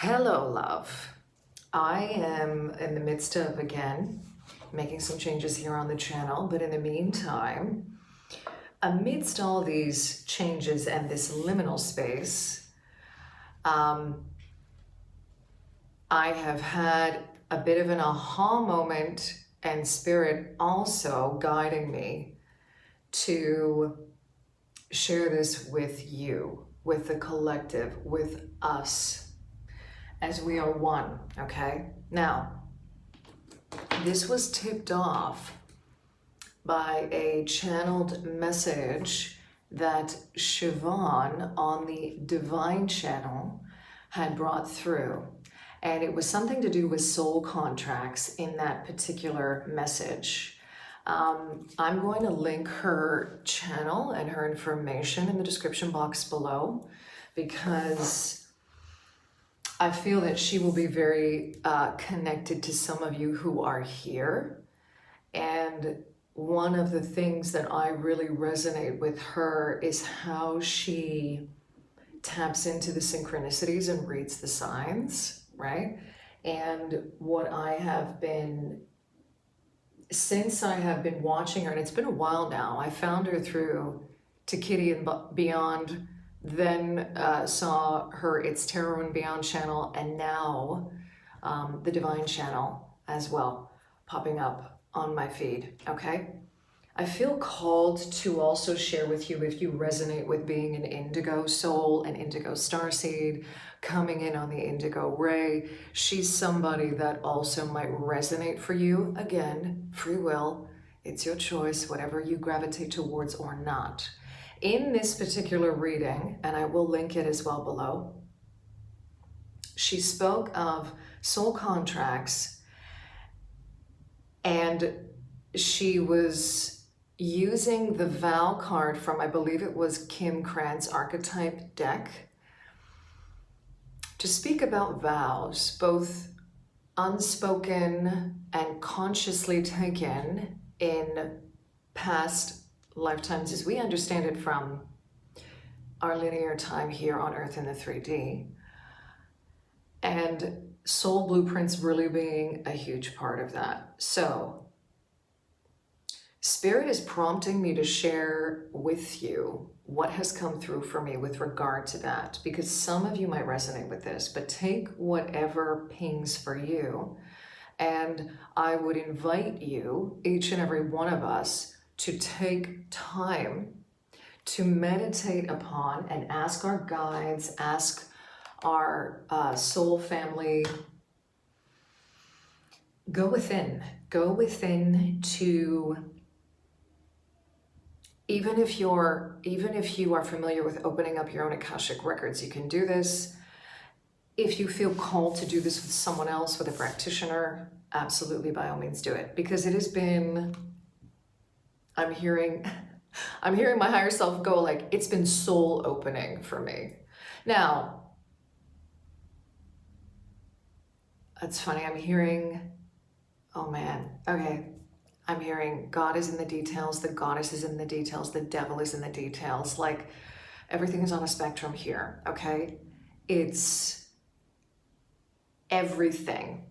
Hello, love. I am in the midst of, again, making some changes here on the channel, but in the meantime, amidst all these changes and this liminal space, I have had a bit of an aha moment and spirit also guiding me to share this with you, with the collective, with us, as we are one, okay? Now, this was tipped off by a channeled message that Siobhan on the Divine channel had brought through. And it was something to do with soul contracts in that particular message. I'm going to link her channel and her information in the description box below, because I feel that she will be very connected to some of you who are here. And one of the things that I really resonate with her is how she taps into the synchronicities and reads the signs, right? And what I have been, since I have been watching her, and it's been a while now, I found her through To Kiri and Beyond, then saw her It's Tarot and Beyond channel, and now the Divine channel as well, popping up on my feed, okay? I feel called to also share with you, if you resonate with being an indigo soul, an indigo starseed, coming in on the indigo ray, she's somebody that also might resonate for you. Again, free will, it's your choice, whatever you gravitate towards or not. In this particular reading, and I will link it as well below, she spoke of soul contracts, and she was using the vow card from, I believe it was Kim Krantz archetype deck, to speak about vows, both unspoken and consciously taken in past lifetimes as we understand it from our linear time here on Earth in the 3D, and soul blueprints really being a huge part of that. So Spirit is prompting me to share with you what has come through for me with regard to that, because some of you might resonate with this, but take whatever pings for you. And I would invite you, each and every one of us, to take time to meditate upon and ask our guides, ask our soul family, go within to, even if you are familiar with opening up your own Akashic records, you can do this. If you feel called to do this with someone else, with a practitioner, absolutely, by all means do it, because it has been, I'm hearing my higher self go like, it's been soul opening for me. Now, it's funny, I'm hearing, oh man, okay. I'm hearing God is in the details, the goddess is in the details, the devil is in the details. Like, everything is on a spectrum here, okay? It's everything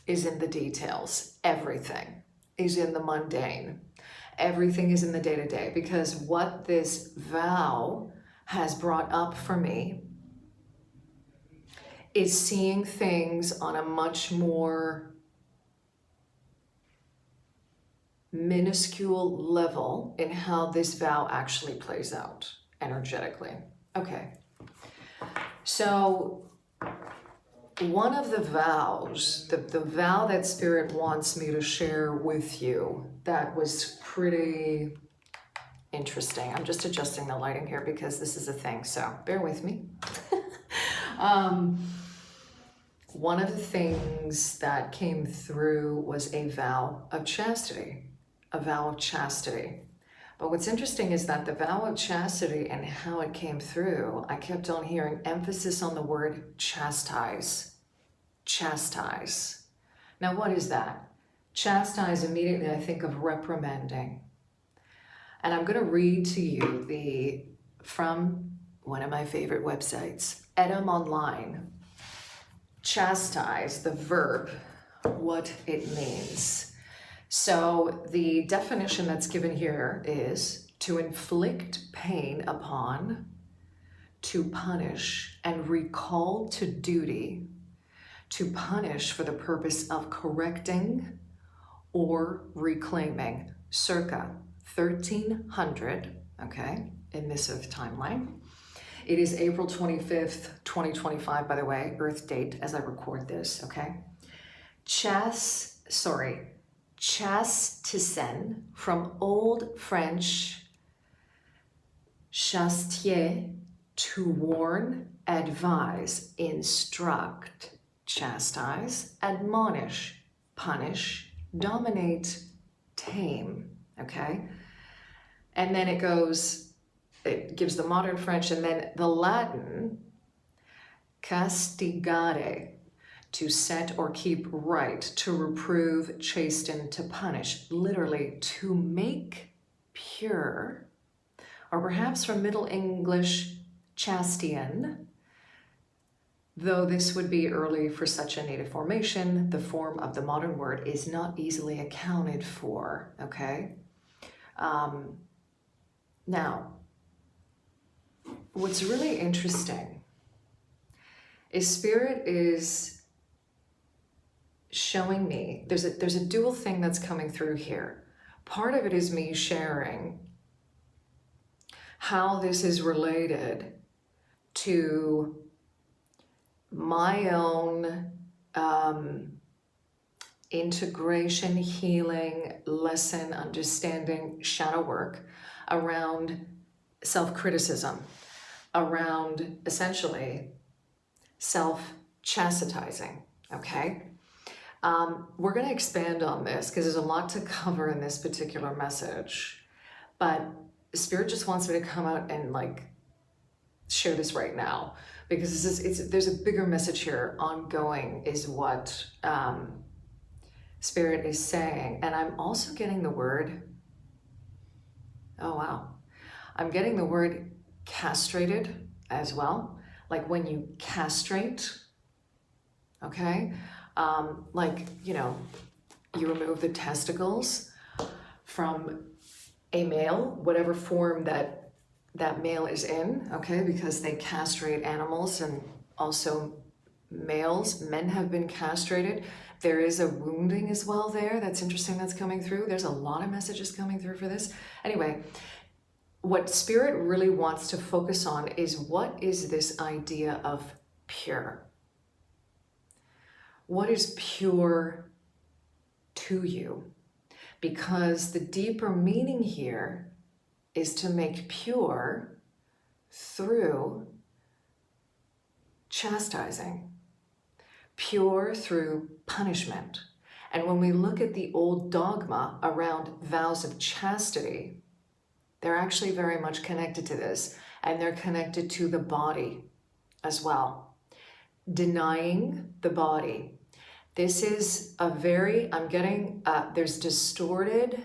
is in the details. Everything is in the mundane. Everything is in the day-to-day, because what this vow has brought up for me is seeing things on a much more minuscule level in how this vow actually plays out energetically. Okay, so one of the vows, the vow that Spirit wants me to share with you, that was pretty interesting. I'm just adjusting the lighting here because this is a thing, so bear with me. One of the things that came through was a vow of chastity, a vow of chastity. But what's interesting is that the vow of chastity and how it came through, I kept on hearing emphasis on the word chastise. Chastise. Now, what is that? Chastise, immediately I think of reprimanding. And I'm going to read to you from one of my favorite websites, Edom Online. chastise, the verb, what it means. So the definition that's given here is to inflict pain upon, to punish and recall to duty, to punish for the purpose of correcting or reclaiming, circa 1300, okay, emissive timeline. It is April 25th, 2025, by the way, Earth date as I record this, okay? Chastisen, from Old French, chastier, to warn, advise, instruct, chastise, admonish, punish, dominate, tame, okay? And then it gives the modern French, and then the Latin, castigare, to set or keep right, to reprove, chasten, to punish, literally to make pure, or perhaps from Middle English, chastien, though this would be early for such a native formation, the form of the modern word is not easily accounted for, okay? Now, what's really interesting is Spirit is showing me, there's a dual thing that's coming through here. Part of it is me sharing how this is related to my own integration, healing, lesson, understanding, shadow work around self-criticism, around essentially self-chastising, okay? We're going to expand on this because there's a lot to cover in this particular message, but Spirit just wants me to come out and like share this right now, because there's a bigger message here. Ongoing is what Spirit is saying. And I'm also getting the word, oh wow, I'm getting the word castrated as well. Like when you castrate, okay? Like, you know, you remove the testicles from a male, whatever form that male is in, okay? Because they castrate animals, and also males, men have been castrated. There is a wounding as well there. That's interesting, that's coming through. There's a lot of messages coming through for this. Anyway, what Spirit really wants to focus on is, what is this idea of pure? What is pure to you? Because the deeper meaning here is to make pure through chastising, pure through punishment. And when we look at the old dogma around vows of chastity, they're actually very much connected to this, and they're connected to the body as well. Denying the body. This is a very, I'm getting, there's distorted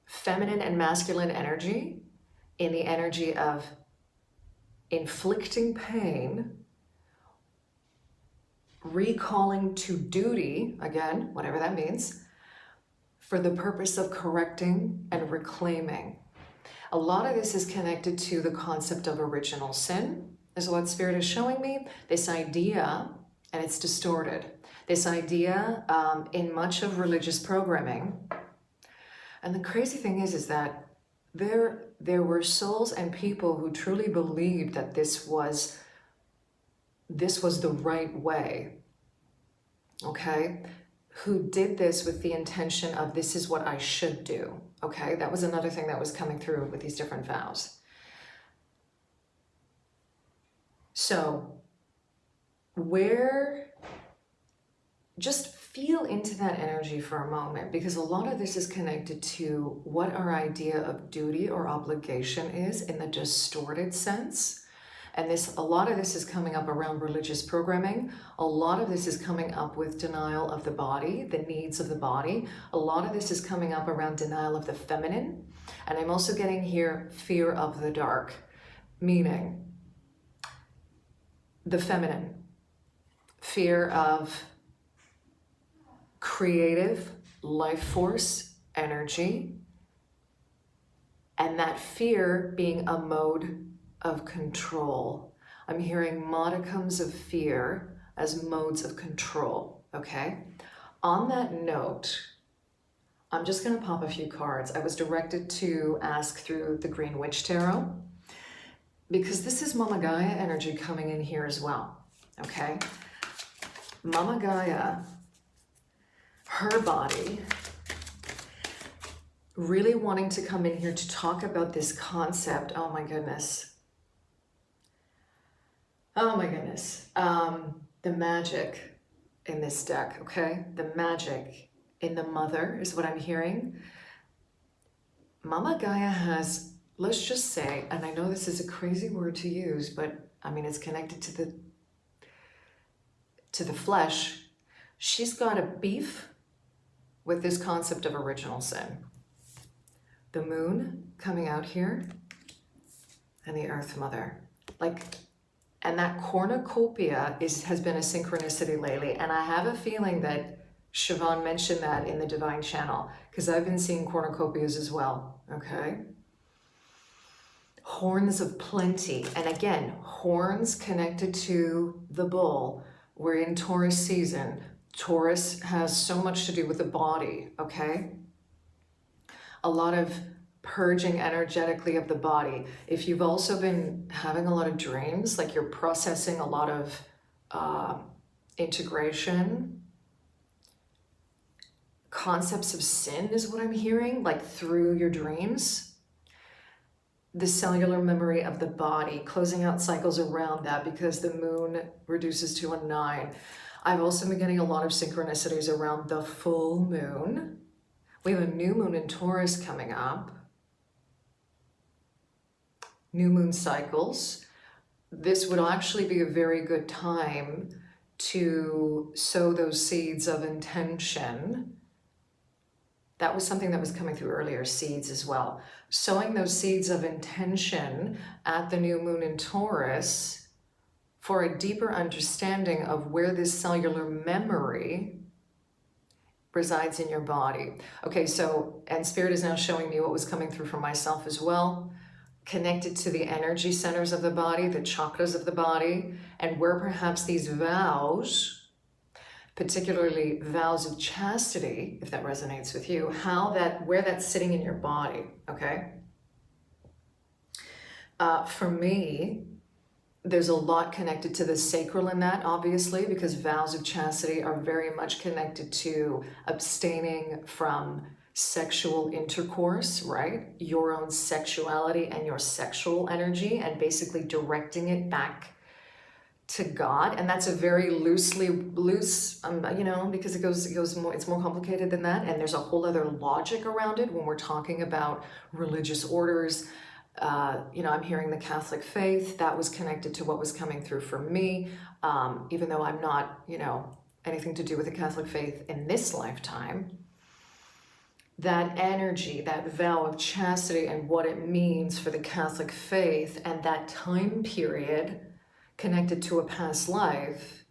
feminine and masculine energy in the energy of inflicting pain, recalling to duty, again, whatever that means, for the purpose of correcting and reclaiming. A lot of this is connected to the concept of original sin, is what Spirit is showing me. This idea, and it's distorted, this idea in much of religious programming. And the crazy thing is that there were souls and people who truly believed that this was the right way, okay? Who did this with the intention of, this is what I should do, okay? That was another thing that was coming through with these different vows. So, just feel into that energy for a moment, because a lot of this is connected to what our idea of duty or obligation is in the distorted sense. And a lot of this is coming up around religious programming. A lot of this is coming up with denial of the body, the needs of the body. A lot of this is coming up around denial of the feminine. And I'm also getting here fear of the dark, meaning the feminine. fear of creative life force energy, and that fear being a mode of control. I'm hearing modicums of fear as modes of control, okay? On that note, I'm just gonna pop a few cards. I was directed to ask through the Green Witch Tarot, because this is Mama Gaia energy coming in here as well, okay? Mama Gaia, her body, really wanting to come in here to talk about this concept. Oh my goodness. Oh my goodness. The magic in this deck, okay? The magic in the mother is what I'm hearing. Mama Gaia has, let's just say, and I know this is a crazy word to use, but I mean, it's connected to the flesh. She's got a beef with this concept of original sin. The moon coming out here and the earth mother. Like, and that cornucopia has been a synchronicity lately. And I have a feeling that Siobhan mentioned that in the Divine Channel, because I've been seeing cornucopias as well, okay? Horns of plenty. And again, horns connected to the bull. We're in Taurus season. Taurus has so much to do with the body, okay? A lot of purging energetically of the body. If you've also been having a lot of dreams, like you're processing a lot of integration, concepts of sin is what I'm hearing, like through your dreams. The cellular memory of the body, closing out cycles around that because the moon reduces to a 9. I've also been getting a lot of synchronicities around the full moon. We have a new moon in Taurus coming up. New moon cycles. This would actually be a very good time to sow those seeds of intention. That was something that was coming through earlier, seeds as well. Sowing those seeds of intention at the new moon in Taurus for a deeper understanding of where this cellular memory resides in your body. Okay, so, and Spirit is now showing me what was coming through for myself as well, connected to the energy centers of the body, the chakras of the body, and where perhaps these vows, particularly vows of chastity, if that resonates with you, where that's sitting in your body, okay? For me, there's a lot connected to the sacral in that, obviously, because vows of chastity are very much connected to abstaining from sexual intercourse, right? Your own sexuality and your sexual energy, and basically directing it back to God. And that's a very loose, you know, because it goes more, it's more complicated than that. And there's a whole other logic around it when we're talking about religious orders. You know, I'm hearing the Catholic faith. That was connected to what was coming through for me, even though I'm not, you know, anything to do with the Catholic faith in this lifetime. That energy, that vow of chastity and what it means for the Catholic faith and that time period connected to a past life,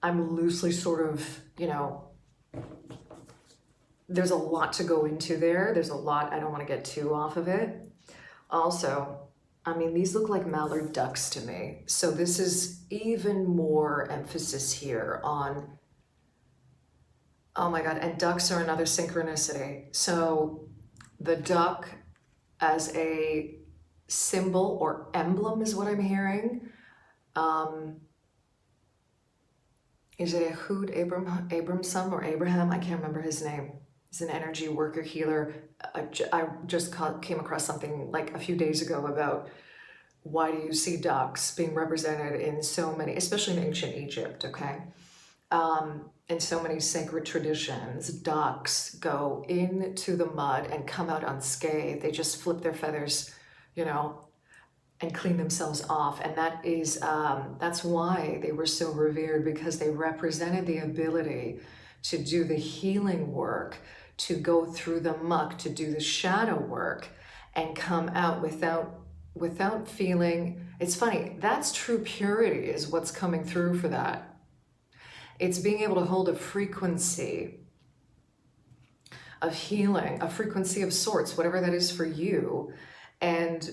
I'm loosely sort of, you know, there's a lot to go into there. There's a lot, I don't want to get too off of it. Also, I mean, these look like mallard ducks to me. So this is even more emphasis here on, oh my God, and ducks are another synchronicity. So the duck as a symbol or emblem is what I'm hearing. Is it Ehud Abramson or Abraham? I can't remember his name. He's an energy worker, healer. I just came across something like a few days ago about why do you see ducks being represented in so many, especially in ancient Egypt, okay? In so many sacred traditions, ducks go into the mud and come out unscathed. They just flip their feathers, you know, and clean themselves off. And that is, that's why they were so revered, because they represented the ability to do the healing work, to go through the muck, to do the shadow work and come out without feeling, it's funny, that's true purity is what's coming through for that. It's being able to hold a frequency of healing, a frequency of sorts, whatever that is for you. And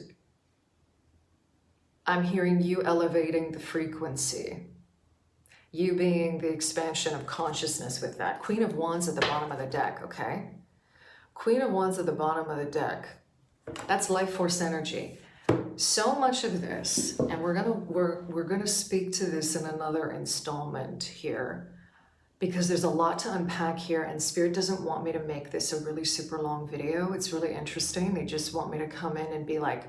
I'm hearing you elevating the frequency. You being the expansion of consciousness with that. Queen of Wands at the bottom of the deck, okay? Queen of Wands at the bottom of the deck. That's life force energy. So much of this, and we're gonna speak to this in another installment here, because there's a lot to unpack here, and Spirit doesn't want me to make this a really super long video. It's really interesting. They just want me to come in and be like,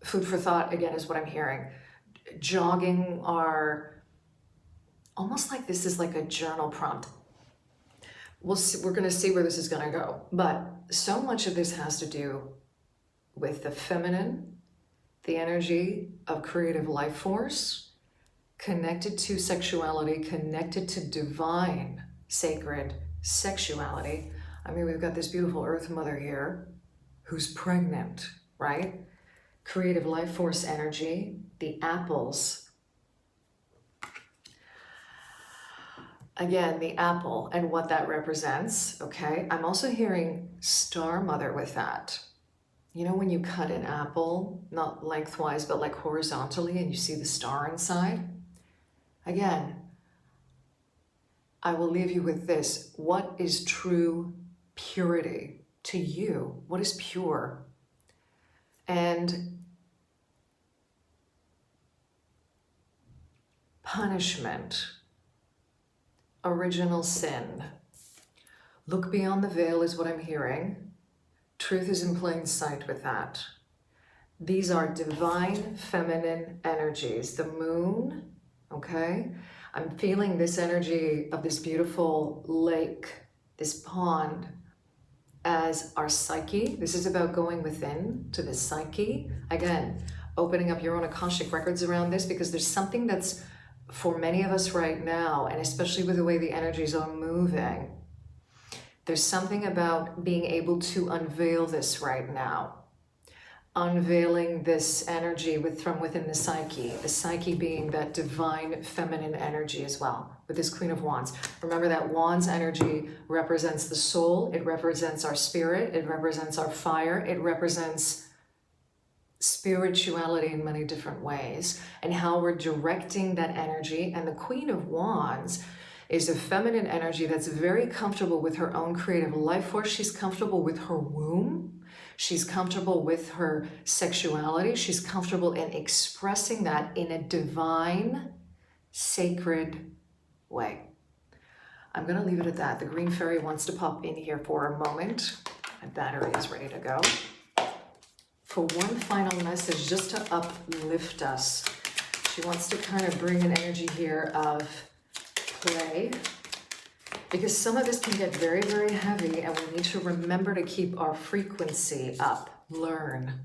food for thought, again, is what I'm hearing. Jogging our, almost like this is like a journal prompt. We'll see, we're gonna see where this is gonna go. But so much of this has to do with the feminine, the energy of creative life force, connected to sexuality, connected to divine, sacred sexuality. I mean, we've got this beautiful Earth Mother here who's pregnant, right? Creative life force energy, the apples. Again, the apple and what that represents, okay? I'm also hearing Star Mother with that. You know when you cut an apple, not lengthwise, but like horizontally, and you see the star inside? Again, I will leave you with this. What is true purity to you? What is pure? And punishment, original sin. Look beyond the veil is what I'm hearing. Truth is in plain sight with that. These are divine feminine energies. The moon, okay? I'm feeling this energy of this beautiful lake, this pond, as our psyche. This is about going within to the psyche. Again, opening up your own Akashic records around this, because there's something that's, for many of us right now, and especially with the way the energies are moving, there's something about being able to unveil this right now. Unveiling this energy from within the psyche being that divine feminine energy as well, with this Queen of Wands. Remember that Wands energy represents the soul, it represents our spirit, it represents our fire, it represents spirituality in many different ways, and how we're directing that energy. And the Queen of Wands is a feminine energy that's very comfortable with her own creative life force. She's comfortable with her womb. She's comfortable with her sexuality. She's comfortable in expressing that in a divine, sacred way. I'm going to leave it at that. The green fairy wants to pop in here for a moment. My battery is ready to go. For one final message, just to uplift us. She wants to kind of bring an energy here of play, because some of this can get very, very heavy, and we need to remember to keep our frequency up. Learn.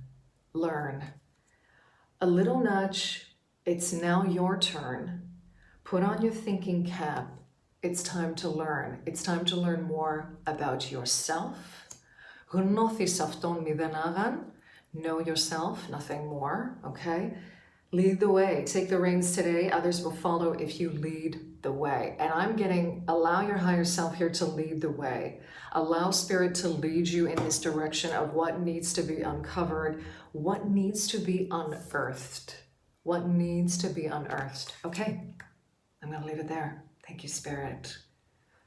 A little nudge. It's now your turn. Put on your thinking cap. It's time to learn. It's time to learn more about yourself. Know yourself, nothing more, okay? Lead the way. Take the reins today. Others will follow if you lead the way. And I'm getting, allow your higher self here to lead the way. Allow Spirit to lead you in this direction of what needs to be uncovered, what needs to be unearthed, what needs to be unearthed. Okay, I'm going to leave it there. Thank you, Spirit,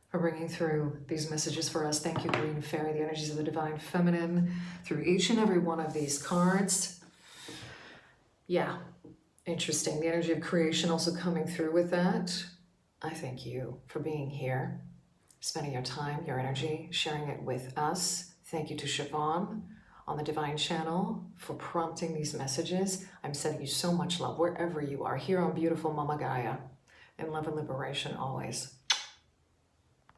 for bringing through these messages for us. Thank you, Green Fairy, the energies of the Divine Feminine, through each and every one of these cards. Yeah, interesting. The energy of creation also coming through with that. I thank you for being here, spending your time, your energy, sharing it with us. Thank you to Siobhan on the Divine Channel for prompting these messages. I'm sending you so much love wherever you are, here on beautiful Mama Gaia, in love and liberation always.